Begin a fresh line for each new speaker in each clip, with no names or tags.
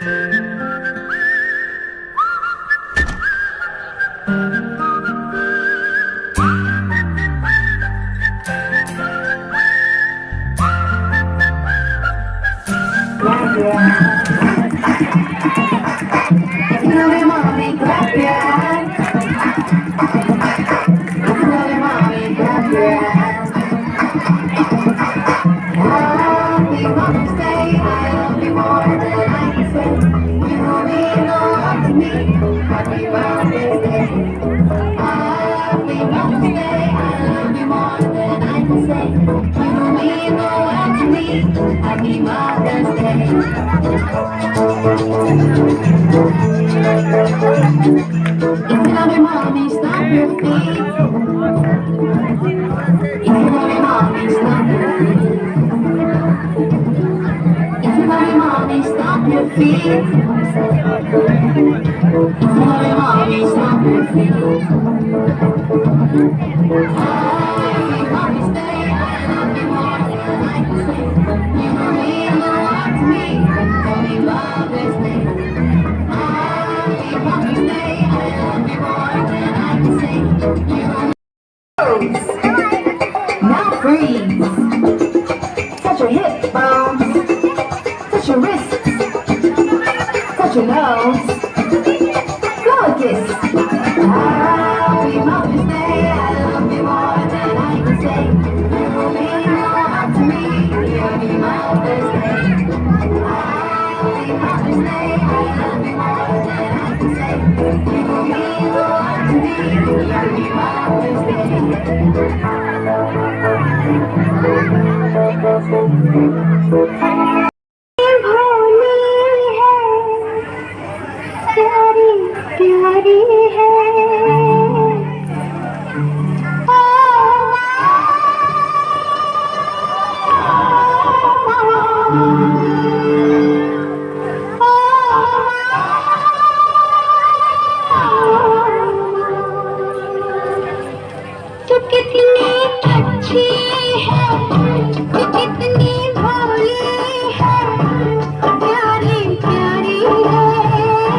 Happy Mother's Day. If you love your mommy, stomp your feet. If you love your mommy, stomp your feet. If you love your mommy, stomp your feet. If you love your mommy, stomp your feet. Happy Mother's Day, I love you more than I can say. You know me and know what to me. Happy Mother's Day. Happy Mother's Day, I love you more than I can say. You know me. Now freeze. Touch your hip bones. Touch your wrists. Touch your nose. Blow a kiss. Happy Mother's Day, I love you more than I can say. You know me, know what to me. Happy Mother's Day. Happy Mother's Day, I love you more than I can say. You know me, know what to me. Happy Mother's Day. प्यारी प्यारी है तू कितनी अच्छी है तू कितनी भोली है प्यारी प्यारी है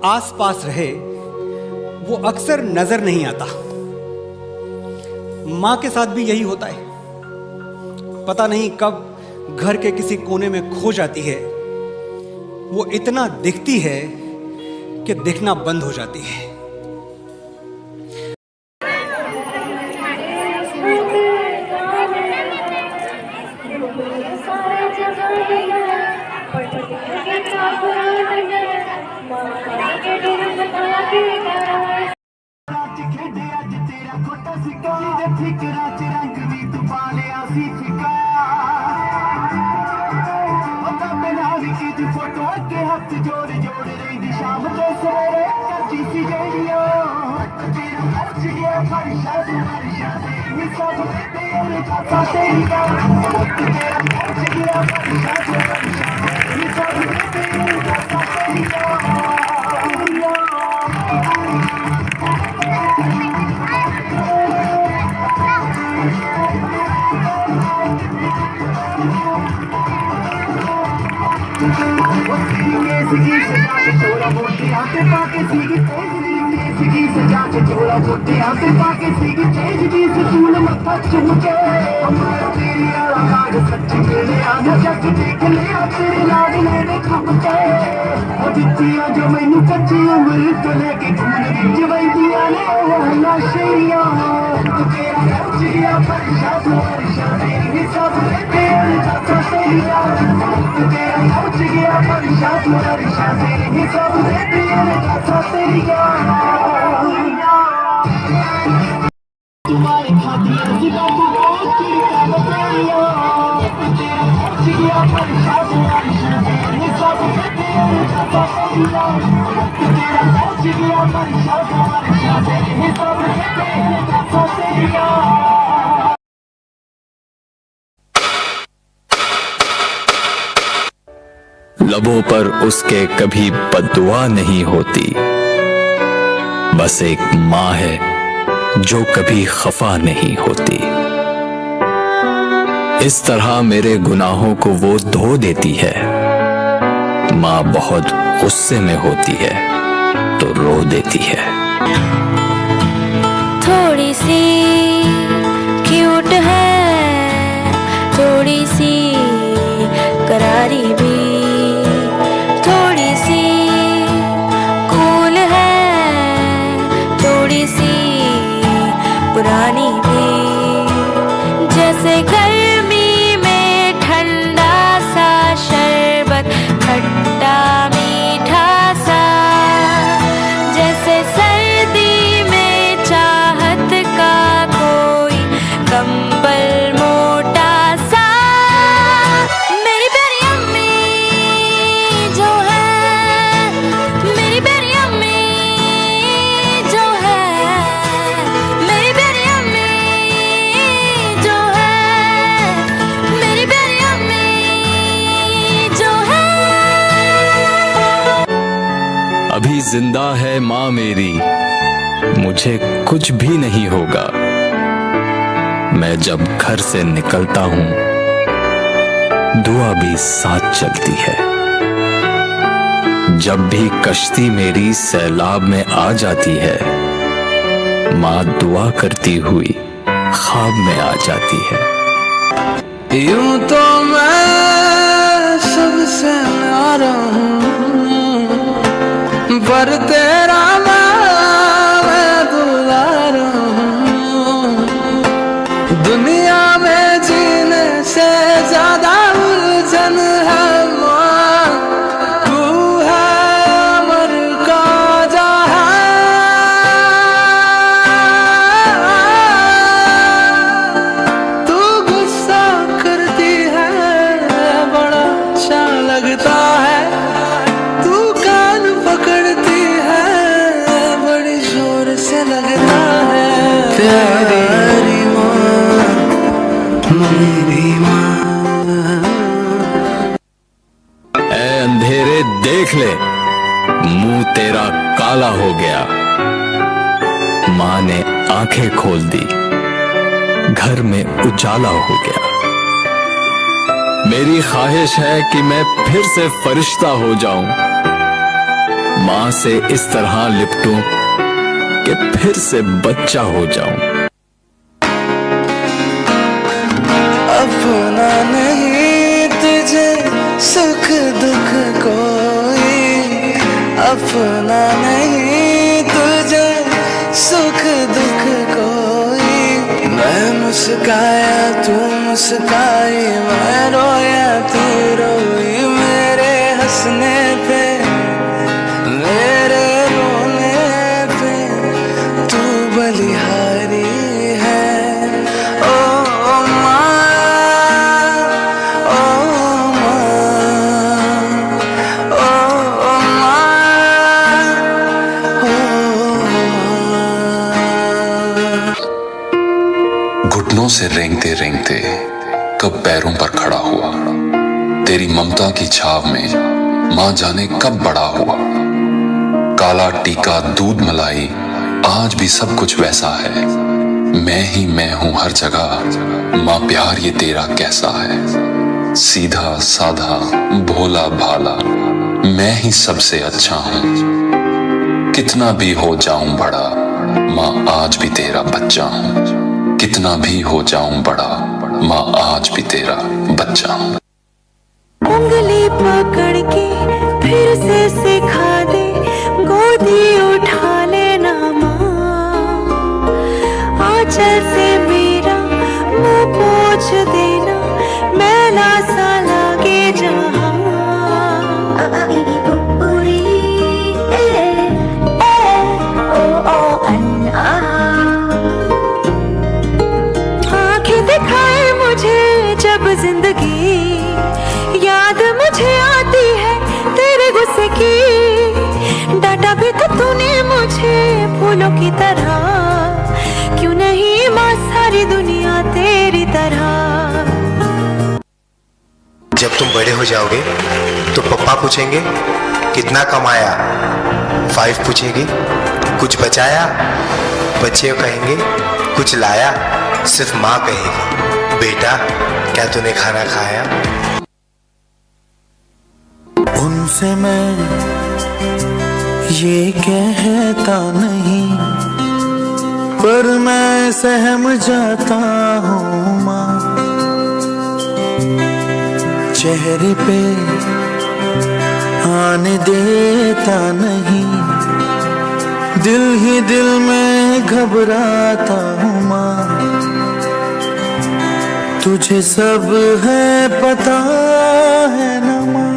आसपास रहे वो अक्सर नजर नहीं आता। मां के साथ भी यही होता है, पता नहीं कब घर के किसी कोने में खो जाती है। वो इतना दिखती है कि दिखना बंद हो जाती है।
फोटो अगे हाथ जोड़ जोड़ रही शाम तो सवेरे करती सी जेड़ियो तेरा पहुंच गया फरिशा फरिशा ये सब तेरे चाचा तेरी का तेरा पहुंच गया फरिशा फरिशा ये सब तेरे चाचा तेरी का चोरा मोटे आते पाके सीगी सीगी सजा के चोरा मोटे आते पाके सीगी तेज दी स्कूल मत्था चुमके हमारा तेरी आवाज सच्ची मेरे आना जग देख ले तेरे लाड ले खप के ओ जित्तियां जो मैनू कच्ची उम्र तो लेके धूल विच वैदियां ने वाला शेरिया तेरा पहुंच गया फरिशा फरिशा तेरी सब तेरे चाचा तेरिया तेरा पहुंच गया फरिशा फरिशा तेरी सब तेरे चाचा तेरिया तुम्हारे खातिर जिदा तू बहुत की बताइयो तेरा पहुंच गया फरिशा फरिशा तेरी सब तेरे चाचा तेरिया तेरा पहुंच गया फरिशा फरिशा तेरी सब तेरे चाचा तेरिया।
लबों पर उसके कभी बद्दुआ नहीं होती, बस एक माँ है जो कभी खफा नहीं होती। इस तरह मेरे गुनाहों को वो धो देती है। माँ बहुत गुस्से में होती है तो रो देती है।
थोड़ी सी क्यूट है, थोड़ी सी करारी भी, थोड़ी सी कूल है, थोड़ी सी पुरानी भी। जैसे गर्मी में ठंडा सा शरबत खट्टा मीठा सा, जैसे सर्दी में चाहत का कोई कंबल मोटा सा। मेरी प्यारी अम्मी जो है, मेरी प्यारी अम्मी जो है, मेरी प्यारी अम्मी जो है, मेरी प्यारी अम्मी जो है।
अभी जिंदा है माँ मेरी, मुझे कुछ भी नहीं होगा। मैं जब घर से निकलता हूँ दुआ भी साथ चलती है। जब भी कश्ती मेरी सैलाब में आ जाती है, माँ दुआ करती हुई ख्वाब में आ जाती है।
यूं तो मैं सबसे न्यारा हूँ, पर तेरा मैं दुलारा हूँ। दुनिया में जीने से ज्यादा उलझन है माँ, तू है अमर का जहां। तू गुस्सा करती है बड़ा अच्छा लगता है, तू कान पकड़ती है बड़ी जोर से लगता है। तेरी माँ मेरी माँ।
ऐ अंधेरे देख ले, मुंह तेरा काला हो गया। माँ ने आंखें खोल दी, घर में उजाला हो गया। मेरी ख्वाहिश है कि मैं फिर से फरिश्ता हो जाऊं, माँ से इस तरह लिपटूं कि फिर से बच्चा हो जाऊं।
अपना नहीं तुझे सुख दुख कोई, अपना नहीं तुझे सुख दुख कोई। मैं मुस्काया तू मुस्काई, मैं रोया तू रोई। मेरे हंसने पे मेरे रोने पे तू बलिहारी है। ओ माँ, ओ माँ, ओ माँ, ओ माँ।
घुटनों से रेंगते रेंगते कब पैरों पर खड़ा हुआ, तेरी ममता की छाव में माँ जाने कब बड़ा हुआ। काला टीका दूध मलाई आज भी सब कुछ वैसा है, मैं ही मैं हूं हर जगह। माँ प्यार ये तेरा कैसा है, सीधा साधा भोला भाला मैं ही सबसे अच्छा हूं। कितना भी हो जाऊं बड़ा माँ आज भी तेरा बच्चा हूं। कितना भी हो जाऊं बड़ा माँ आज भी तेरा बच्चा हूं।
उंगली पकड़ के फिर से सिखा दे, गोदी उठा लेना माँ। आंचल से मेरा मुंह पोंछ देना, मैला सा लागे जहाँ। आंखें दिखाए मुझे जब जिंदगी, याद मुझे आती है तेरे गुस्से की। डांटा भी तो तूने मुझे फूलों की तरह, क्यों नहीं माँ सारी दुनिया तेरी तरह।
जब तुम बड़े हो जाओगे तो पापा पूछेंगे कितना कमाया, 5 पूछेगी कुछ बचाया, बच्चे कहेंगे कुछ लाया, सिर्फ माँ कहेगी बेटा क्या तूने खाना खाया।
उनसे मैं ये कहता नहीं, पर मैं सहम जाता हूँ माँ। चेहरे पे आने देता नहीं, दिल ही दिल में घबराता हूँ माँ। तुझे सब है पता है ना माँ,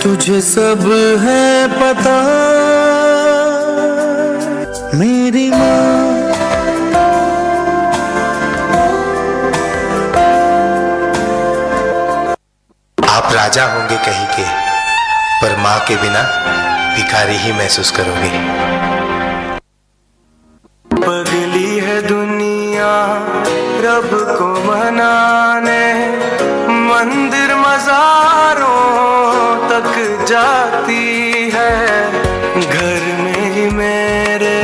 तुझे सब है पता मेरी माँ।
आप राजा होंगे कहीं के, पर माँ के बिना भिखारी ही महसूस करोगे।
पगली है दुनिया रब को मनाने, मंदिर मज़ारों तक जाती है। घर में ही मेरे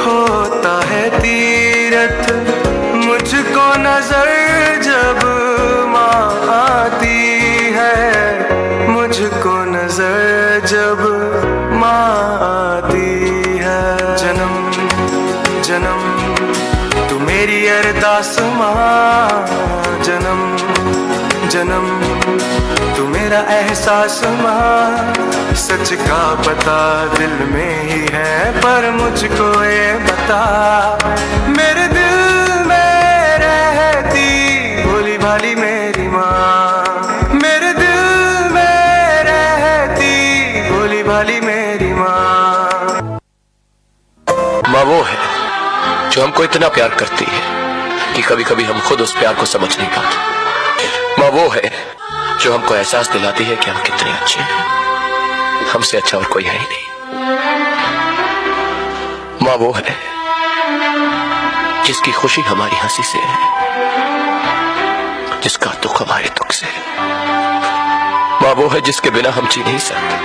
होता है तीरथ, मुझको नजर जब माँ आती है, मुझको नजर जब माँ आती है। जन्म जन्म तू मेरी अरदास माँ, जन्म जन्म तू मेरा एहसास माँ। सच का पता दिल में ही है, पर मुझको ये बता मेरे दिल में रहती भोली भाली मेरी माँ। मेरे दिल में रहती भोली भाली मेरी माँ।
माँ वो है जो हमको इतना प्यार करती है कि कभी कभी हम खुद उस प्यार को समझ नहीं पाते। माँ वो है जो हमको एहसास दिलाती है कि हम कितने अच्छे हैं, हमसे अच्छा और कोई है ही नहीं। माँ वो है जिसकी खुशी हमारी हंसी से है, जिसका दुख हमारे दुख से है। माँ वो है जिसके बिना हम जी नहीं सकते।